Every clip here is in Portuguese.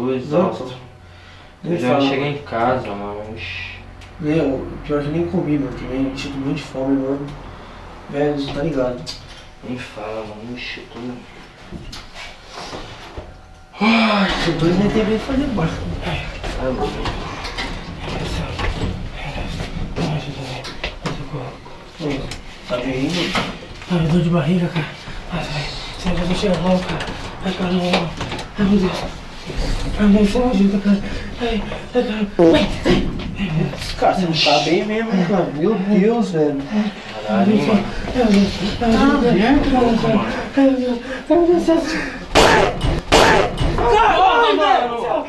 tô exausto. Eu já cheguei em casa, mano. Pior que nem comi, mano. Também sinto muito de fome, mano. Velho, você tá ligado? Nem fala, mano. Ixi, eu tô... Depois nem tem bem de fazer barco. Tá louco. Tá bem, mano? Ai, dor de barriga, cara. Ai, sai, já tô chegando logo, cara. Ai, cara, não. Ai, meu Deus. Ai, meu Deus, você me ajuda, cara. Ai, cara. Cara, você não tá bem mesmo, hein, cara? Meu Deus, velho. Caralho, hein, mano. Ai, meu Deus. Ai, meu Deus. Ai, meu Deus. Caralho, mano!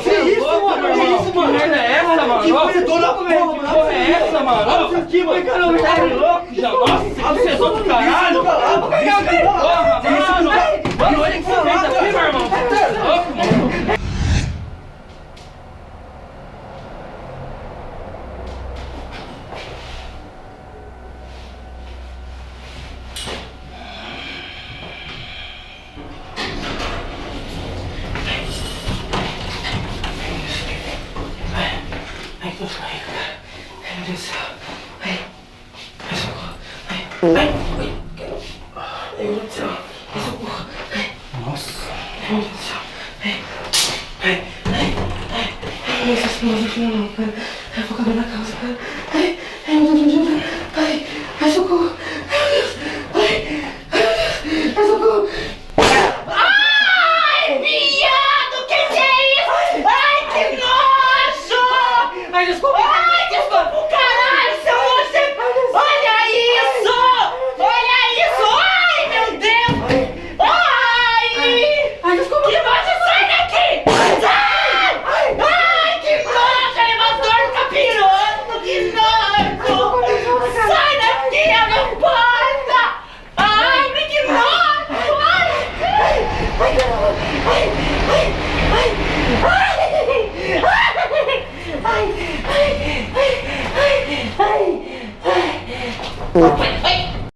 Que isso, mano? Que isso, mano? Que merda é essa, mano? Que fedor da porra, mano! Que porra é essa, mano? Olha aqui, mano! Caramba, Tá louco já? Nossa, que fedor do caralho! Porra, mano! Mano, olha que você fez aqui, meu irmão! Você é louco, mano! Ai, tô saindo, cara. Ai, meu Deus do céu. Ai, socorro. Ai, meu Deus do céu. Ai, socorro. Nossa. Ai, meu Deus do céu. Ai, nossa senhora, não, cara. Ai, vou caber na calça, cara. Ai.